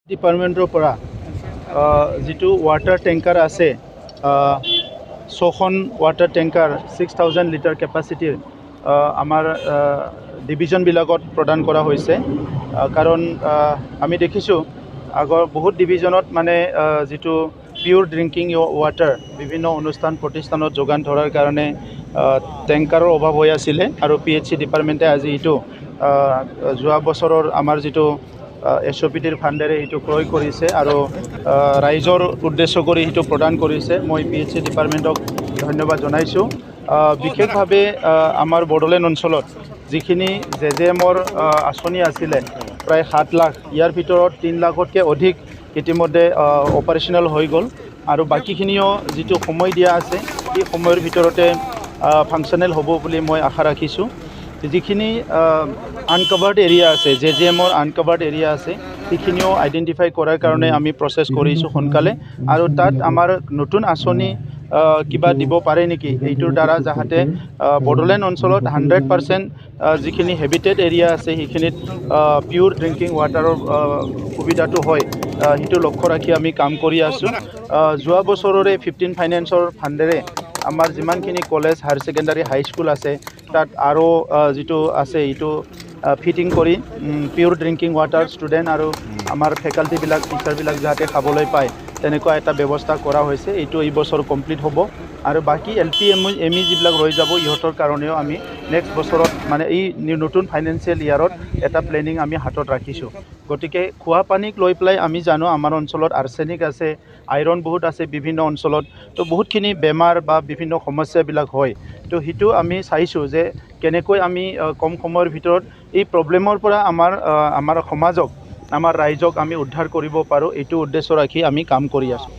ডিপাৰ্টমেণ্টৰ পৰা যিটো ৱাটাৰ টেংকাৰ আছে 6খন ৱাটাৰ টেংকাৰ 6000 লিটাৰ কেপাচিটিৰ আমাৰ ডিভিজনবিলাকত প্ৰদান কৰা হৈছে কাৰণ আমি দেখিছোঁ আগৰ বহুত ডিভিজনত মানে যিটো পিয়'ৰ ড্ৰিংকিং ৱাটাৰ বিভিন্ন অনুষ্ঠান প্ৰতিষ্ঠানত যোগান ধৰাৰ কাৰণে টেংকাৰৰ অভাৱ হৈ আছিলে আৰু PHC ডিপাৰ্টমেণ্টে আজি এইটো যোৱা বছৰৰ আমাৰ যিটো SOPTৰ ফাণ্ডেৰে এইটো ক্ৰয় কৰিছে আৰু ৰাইজৰ উদ্দেশ্য কৰি সেইটো প্ৰদান কৰিছে। মই PHC ডিপাৰ্টমেণ্টক ধন্যবাদ জনাইছোঁ। বিশেষভাৱে আমাৰ বড়োলেণ্ড অঞ্চলত যিখিনি JJMৰ আঁচনি আছিলে প্ৰায় 7 লাখ, ইয়াৰ ভিতৰত 3 লাখতকৈ অধিক ইতিমধ্যে অপাৰেশ্যনেল হৈ গ'ল আৰু বাকীখিনিও যিটো সময় দিয়া আছে এই সময়ৰ ভিতৰতে ফাংচনেল হ'ব বুলি মই আশা ৰাখিছোঁ। যিখিনি আনকভাৰ্ড এৰিয়া আছে JJMৰ আনকভাৰ্ড এৰিয়া আছে সেইখিনিও আইডেণ্টিফাই কৰাৰ কাৰণে আমি প্ৰচেছ কৰিছোঁ সোনকালে আৰু তাত আমাৰ নতুন আঁচনি কিবা দিব পাৰে নেকি এইটোৰ দ্বাৰা যাতে বড়োলেণ্ড অঞ্চলত 100% যিখিনি হেবিটেড এৰিয়া আছে সেইখিনিত পিয়'ৰ ড্ৰিংকিং ৱাটাৰৰ সুবিধাটো হয় সেইটো লক্ষ্য ৰাখি আমি কাম কৰি আছোঁ। যোৱা বছৰৰে 15 ফাইনেন্সৰ ফাণ্ডেৰে আমাৰ যিমানখিনি কলেজ হায়াৰ ছেকেণ্ডাৰী হাইস্কুল আছে তাত আৰু যিটো আছে এইটো ফিটিং কৰি পিয়'ৰ ড্ৰিংকিং ৱাটাৰ ষ্টুডেণ্ট আৰু আমাৰ ফেকাল্টিবিলাক টিচাৰবিলাক যাতে খাবলৈ পায় তেনেকুৱা এটা ব্যৱস্থা কৰা হৈছে। এইটো এই বছৰ কমপ্লিট হ'ব আৰু বাকী LP ME যিবিলাক ৰৈ যাব ইহঁতৰ কাৰণেও আমি নেক্সট বছৰত মানে এই নতুন ফাইনেন্সিয়েল ইয়াৰত এটা প্লেনিং আমি হাতত ৰাখিছোঁ। গতিকে খোৱা পানীক লৈ পেলাই আমি জানো আমাৰ অঞ্চলত আৰ্ছেনিক আছে, আইৰণ বহুত আছে বিভিন্ন অঞ্চলত, তো বহুতখিনি বেমাৰ বা বিভিন্ন সমস্যাবিলাক হয়। তো সেইটো আমি চাইছোঁ যে কেনেকৈ আমি কম সময়ৰ ভিতৰত এই প্ৰব্লেমৰ পৰা আমাৰ সমাজক আমাৰ ৰাইজক আমি উদ্ধাৰ কৰিব পাৰোঁ এইটো উদ্দেশ্য ৰাখি আমি কাম কৰি আছোঁ।